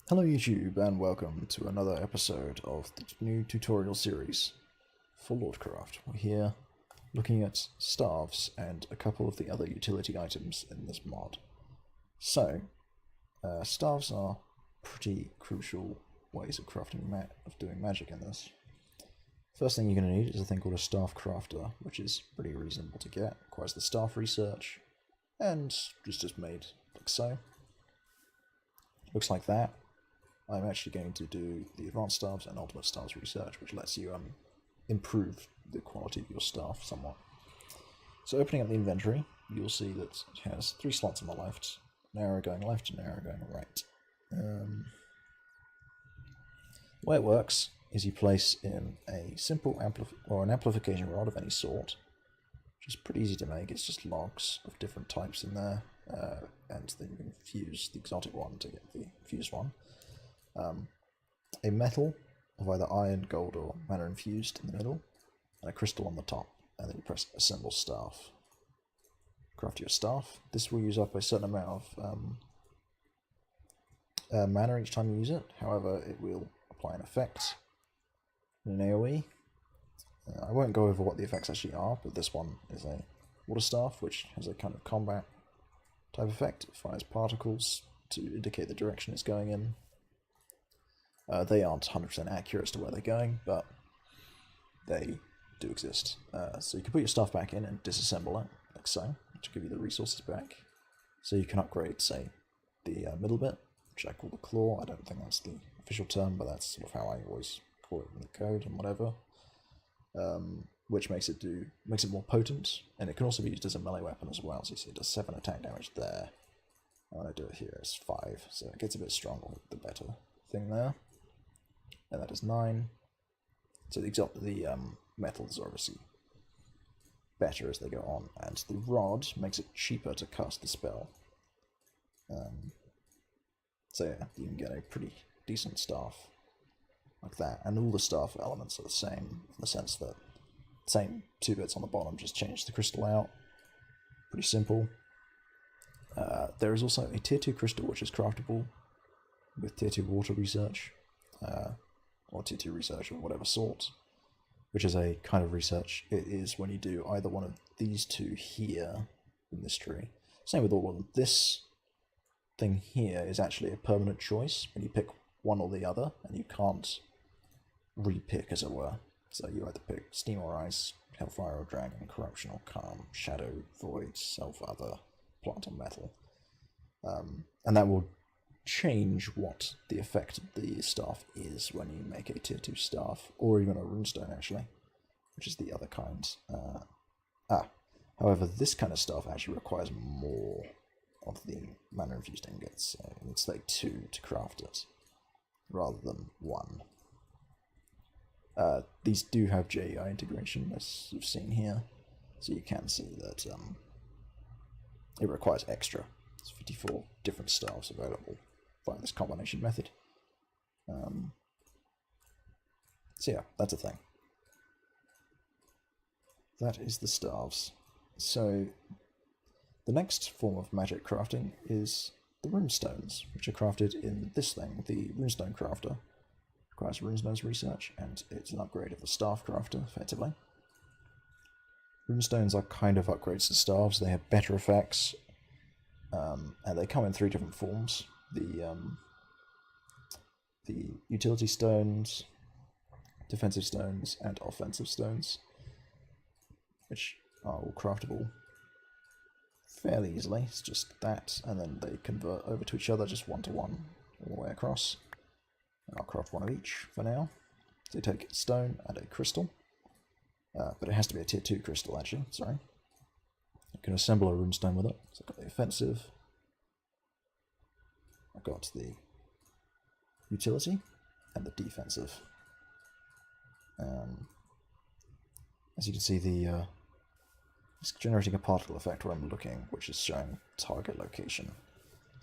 Hello YouTube and welcome to another episode of the new tutorial series for Lordcraft. We're here looking at staves and a couple of the other utility items in this mod. So, staves are pretty crucial ways of doing magic in this. First thing you're going to need is a thing called a staff crafter, which is pretty reasonable to get. Requires the staff research, and is just made like so. Looks like that. I'm actually going to do the advanced staves and ultimate staves research, which lets you improve the quality of your staff somewhat. So opening up the inventory, you'll see that it has 3 slots on the left, an arrow going left and an arrow going right. The way it works is you place in a simple an amplification rod of any sort, which is pretty easy to make. It's just logs of different types in there, and then you can fuse the exotic one to get the fused one. A metal of either iron, gold, or mana infused in the middle, and a crystal on the top, and then you press assemble staff. Craft your staff. This will use up a certain amount of mana each time you use it. However, it will apply an effect in an AoE. I won't go over what the effects actually are, but this one is a water staff, which has a kind of combat type effect. It fires particles to indicate the direction it's going in. They aren't 100% accurate as to where they're going, but they do exist. So you can put your stuff back in and disassemble it, like so, which will give you the resources back. So you can upgrade, say, the middle bit, which I call the claw. I don't think that's the official term, but that's sort of how I always call it in the code and whatever. Which makes it more potent, and it can also be used as a melee weapon as well. So you see it does 7 attack damage there. And when I do it here, it's 5, so it gets a bit stronger with the better thing there. And that is 9. So the metals are obviously better as they go on, and the rod makes it cheaper to cast the spell. So yeah, you can get a pretty decent staff like that, and all the staff elements are the same in the sense that same 2 bits on the bottom, just change the crystal out. Pretty simple. There is also a tier 2 crystal which is craftable with tier 2 water research. Or tier 2 research of whatever sort, which is a kind of research. It is when you do either one of these 2 here in this tree. Same with all of them. This thing here is actually a permanent choice when you pick one or the other, and you can't re-pick, as it were. So you either pick Steam or Ice, Hellfire or Dragon, Corruption or Calm, Shadow, Void, Self, Other, Plant or Metal. And that will change what the effect of the staff is when you make a tier 2 staff, or even a runestone actually, which is the other kind. However, this kind of staff actually requires more of the mana infused ingots, so it's like 2 to craft it, rather than 1. These do have JEI integration, as you've seen here, so you can see that it requires extra. There's 54 different staffs available via this combination method. So yeah, that's a thing. That is the staves. So the next form of magic crafting is the runestones, which are crafted in this thing, the runestone crafter. Requires runestones research, and it's an upgrade of the staff crafter, effectively. Runestones are kind of upgrades to staves. They have better effects, and they come in 3 different forms. The utility stones, defensive stones, and offensive stones, which are all craftable fairly easily. It's just that, and then they convert over to each other just 1 to 1 all the way across. And I'll craft 1 of each for now. So you take a stone and a crystal, but it has to be a tier 2 crystal actually, sorry. You can assemble a runestone with it. So I've got the offensive, I've got the utility, and the defensive. As you can see, it's generating a particle effect where I'm looking, which is showing target location.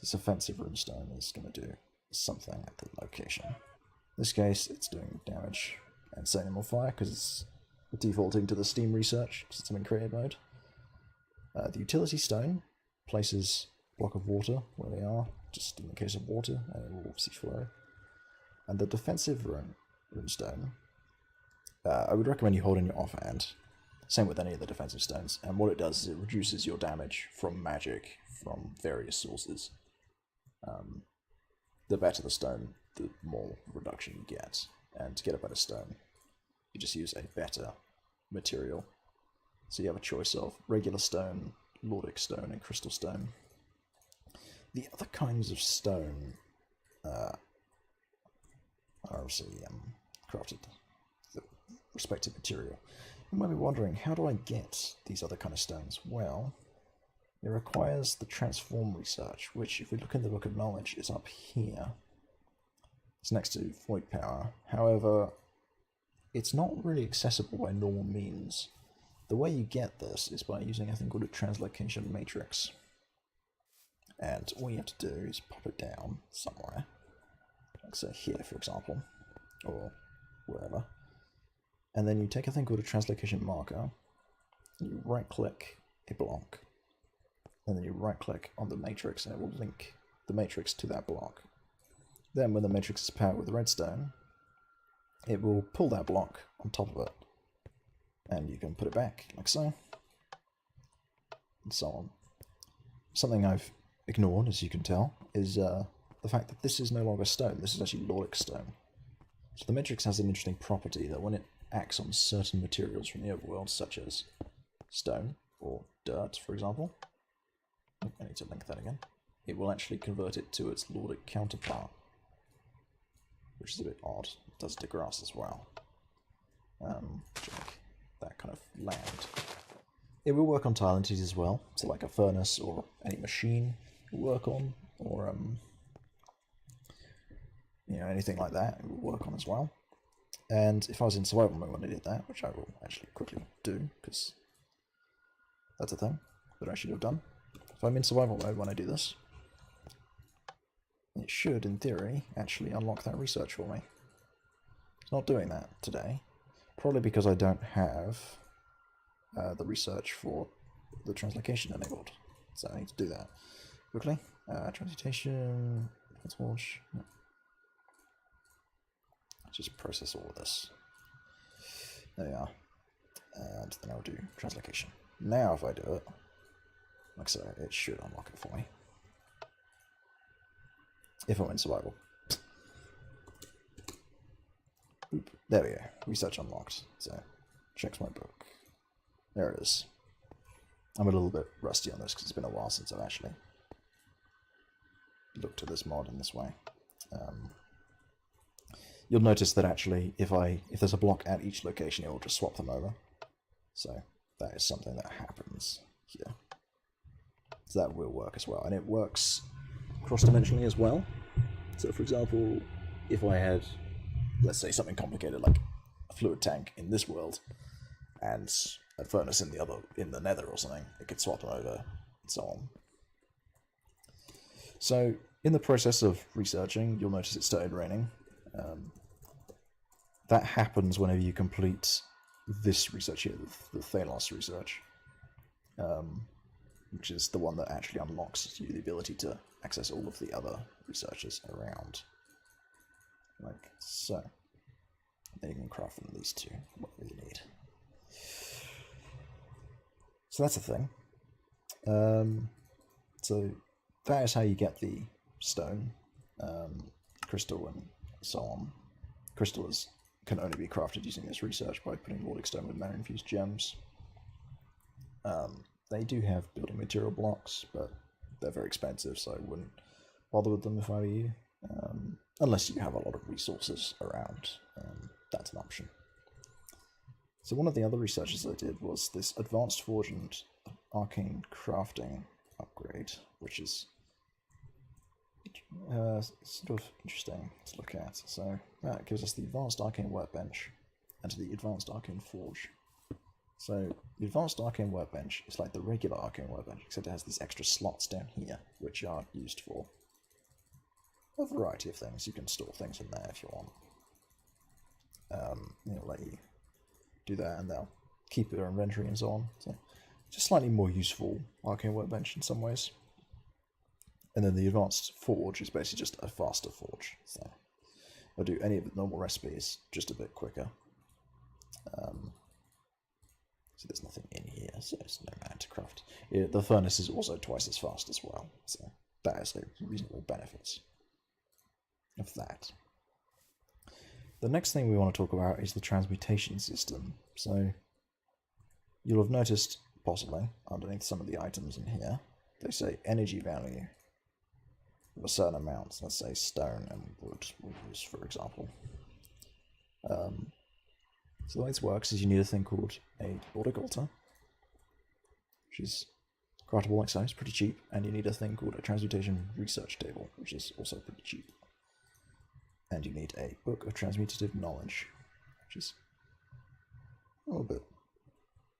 This offensive runestone is going to do something at the location. In this case, it's doing damage and setting them on fire because it's defaulting to the Steam research because it's in creative mode. The utility stone places a block of water where they are, just in the case of water, and it will obviously flow. And the defensive runestone, I would recommend you hold in your offhand. Same with any of the defensive stones. And what it does is it reduces your damage from magic from various sources. The better the stone, the more reduction you get. And to get a better stone, you just use a better material. So you have a choice of regular stone, Lordic stone, and crystal stone. The other kinds of stone are obviously crafted the respective material. You might be wondering, how do I get these other kind of stones? Well, it requires the transform research, which, if we look in the Book of Knowledge, is up here. It's next to Void Power. However, it's not really accessible by normal means. The way you get this is by using a thing called a Translocation matrix. And all you have to do is pop it down somewhere. Like say here, for example, or wherever. And then you take a thing called a Translocation marker, and you right-click a block, and then you right-click on the matrix, and it will link the matrix to that block. Then, when the matrix is powered with redstone, it will pull that block on top of it, and you can put it back, like so, and so on. Something I've ignored, as you can tell, is the fact that this is no longer stone, this is actually Lordic stone. So the matrix has an interesting property that when it acts on certain materials from the overworld, such as stone or dirt, for example, I need to link that again, it will actually convert it to its Lordic counterpart, which is a bit odd. It does to grass as well. Like that kind of land. It will work on tile entities as well, so like a furnace or any machine will work on, or anything like that it will work on as well. And if I was in survival mode when I did that, which I will actually quickly do, because that's a thing that I should have done. If I'm in survival mode when I do this, it should, in theory, actually unlock that research for me. It's not doing that today, probably because I don't have the research for the translocation enabled. So I need to do that quickly. Transmutation, torch. No. Just process all of this. There we are. And then I'll do translocation. Now if I do it, like so, it should unlock it for me. If I'm in survival. Boop. There we go. Research unlocked. So, checks my book. There it is. I'm a little bit rusty on this because it's been a while since I've actually looked at this mod in this way. You'll notice that actually, if there's a block at each location, it will just swap them over. So that is something that happens here. So that will work as well, and it works cross-dimensionally as well. So for example, if I had, let's say, something complicated like a fluid tank in this world, and a furnace in the nether or something, it could swap them over, and so on. So in the process of researching, you'll notice it started raining. That happens whenever you complete this research here, the Thalos research, which is the one that actually unlocks you the ability to access all of the other researchers around. Like so. Then you can craft from these two, whatever you need. So that's a thing. So that is how you get the stone, crystal, and so on. Crystal can only be crafted using this research by putting Lordic stone with mana-infused gems. They do have building material blocks, but they're very expensive, so I wouldn't bother with them if I were you. Unless you have a lot of resources around, that's an option. So one of the other researches I did was this Advanced Forge and Arcane Crafting upgrade, which is sort of interesting to look at. So that gives us the Advanced Arcane Workbench and the Advanced Arcane Forge. So the Advanced Arcane Workbench is like the regular Arcane Workbench, except it has these extra slots down here, which are used for a variety of things. You can store things in there if you want. It'll let you do that, and they'll keep your inventory and so on. So just slightly more useful Arcane Workbench in some ways. And then the advanced forge is basically just a faster forge. So I'll do any of the normal recipes just a bit quicker. So there's nothing in here, so there's no mana to craft. The furnace is also twice as fast as well, so that is a reasonable benefit of that. The next thing we want to talk about is the transmutation system. So you'll have noticed, possibly, underneath some of the items in here, they say energy value of a certain amount. Let's say stone and wood, we'll use for example. So the way this works is you need a thing called a Horticulture, which is craftable like so, it's pretty cheap, and you need a thing called a Transmutation Research Table, which is also pretty cheap. And you need a Book of Transmutative Knowledge, which is a little bit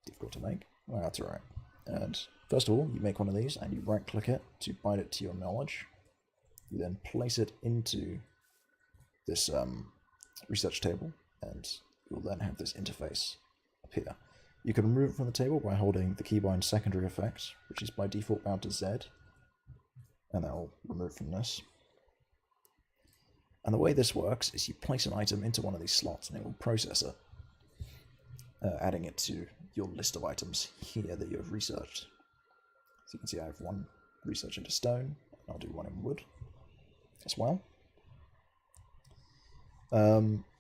difficult to make. Well, that's alright. And first of all, you make one of these and you right click it to bind it to your knowledge. You then place it into this research table, and you'll then have this interface appear. You can remove it from the table by holding the keybind secondary effect, which is by default bound to Z, and that will remove from this. And the way this works is you place an item into one of these slots and it will process it, adding it to your list of items here that you have researched. So you can see I have one research into stone, and I'll do one in wood as well.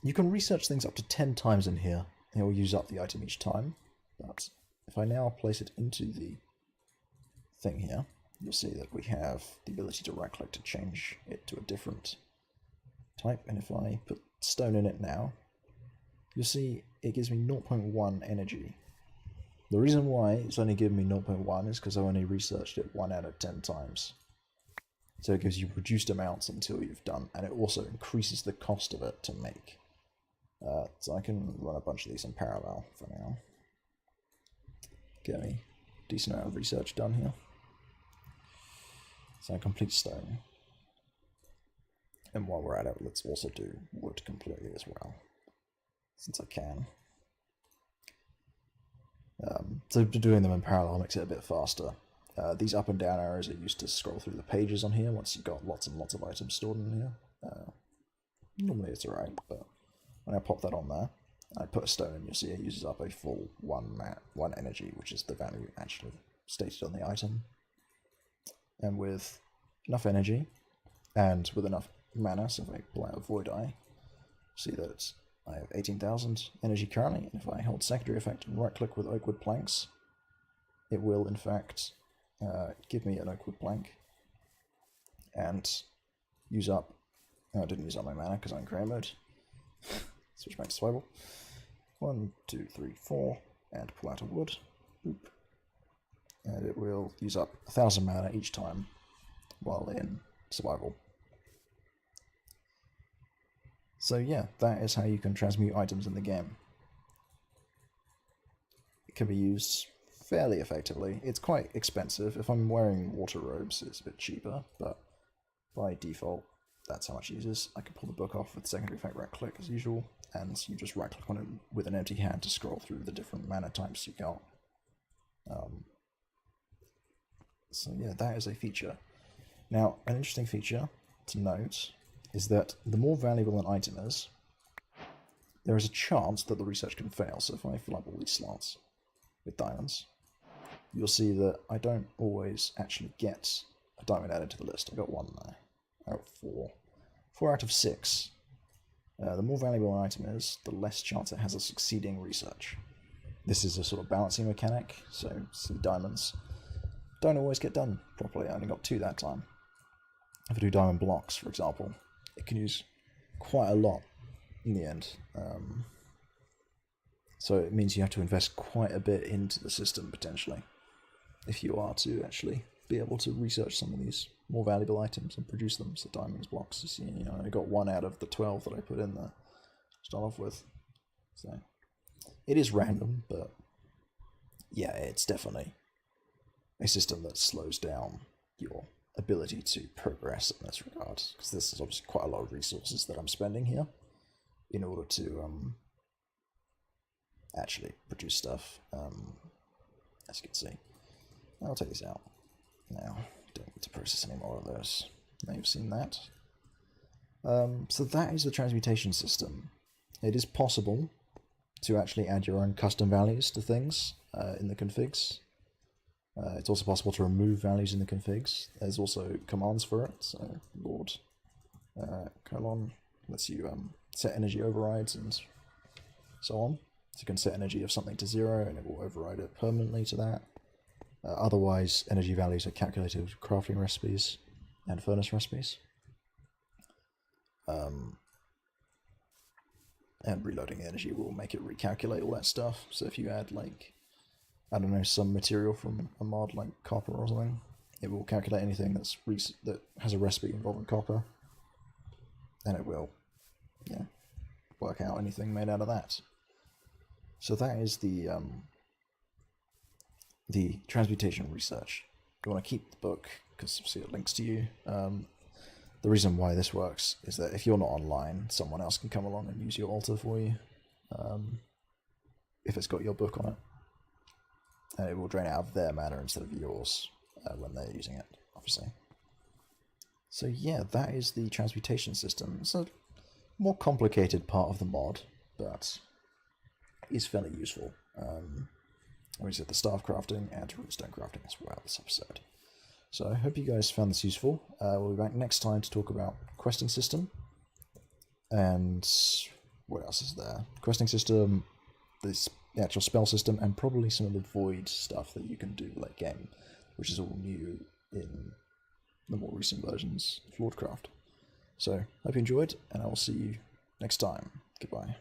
You can research things up to 10 times in here. It will use up the item each time, but if I now place it into the thing here, you'll see that we have the ability to right click to change it to a different type, and if I put stone in it now, you'll see it gives me 0.1 energy. The reason why it's only giving me 0.1 is because I only researched it 1 out of 10 times. So it gives you reduced amounts until you've done, and it also increases the cost of it to make. So I can run a bunch of these in parallel for now. Get me a decent amount of research done here. So I complete stone. And while we're at it, let's also do wood completely as well, since I can. So doing them in parallel makes it a bit faster. These up and down arrows are used to scroll through the pages on here once you've got lots and lots of items stored in here. Normally it's alright, but when I pop that on there, I put a stone in, you'll see it uses up a full 1 energy, which is the value actually stated on the item. And with enough energy, and with enough mana, so if I pull out a Void Eye, see that I have 18,000 energy currently, and if I hold secondary effect and right click with Oakwood Planks, it will in fact give me an Oakwood Plank and use up, no, I didn't use up my mana because I'm in create mode. Switch back to survival. 1, 2, 3, 4, and pull out a wood. Boop. And it will use up 1,000 mana each time while in survival. So yeah, that is how you can transmute items in the game. It can be used fairly effectively. It's quite expensive. If I'm wearing water robes, it's a bit cheaper, but by default, that's how much it uses. I can pull the book off with secondary effect right click as usual, and you just right click on it with an empty hand to scroll through the different mana types you got. So yeah, that is a feature. Now, an interesting feature to note is that the more valuable an item is, there is a chance that the research can fail. So if I fill up all these slots with diamonds, you'll see that I don't always actually get a diamond added to the list. I got 1 there. I got 4. 4 out of 6. The more valuable an item is, the less chance it has of succeeding research. This is a sort of balancing mechanic, so see diamonds don't always get done properly. I only got 2 that time. If I do diamond blocks, for example, it can use quite a lot in the end. So it means you have to invest quite a bit into the system, potentially, if you are to actually be able to research some of these more valuable items and produce them. So diamonds blocks, you see, I got 1 out of the 12 that I put in there to start off with. So it is random, but yeah, it's definitely a system that slows down your ability to progress in this regard, because this is obviously quite a lot of resources that I'm spending here in order to actually produce stuff. As you can see, I'll take this out now, don't need to process any more of those. Now you've seen that. So that is the transmutation system. It is possible to actually add your own custom values to things in the configs. It's also possible to remove values in the configs. There's also commands for it. So Lord colon lets you set energy overrides and so on. So you can set energy of something to 0 and it will override it permanently to that. Otherwise, energy values are calculated with crafting recipes and furnace recipes. And reloading energy will make it recalculate all that stuff. So if you add, like, I don't know, some material from a mod like copper or something, it will calculate anything that has a recipe involving copper, and it will, yeah, work out anything made out of that. So that is the transmutation research. You want to keep the book because obviously it links to you. The reason why this works is that if you're not online, someone else can come along and use your altar for you, if it's got your book on it. And it will drain out of their mana instead of yours when they're using it, obviously. So yeah, that is the transmutation system. It's a more complicated part of the mod, but is fairly useful. We said the staff crafting and runestone crafting as well this episode. So I hope you guys found this useful. We'll be back next time to talk about questing system. And what else is there? Questing system, the actual spell system, and probably some of the void stuff that you can do late game, which is all new in the more recent versions of Lordcraft. So, hope you enjoyed, and I will see you next time. Goodbye.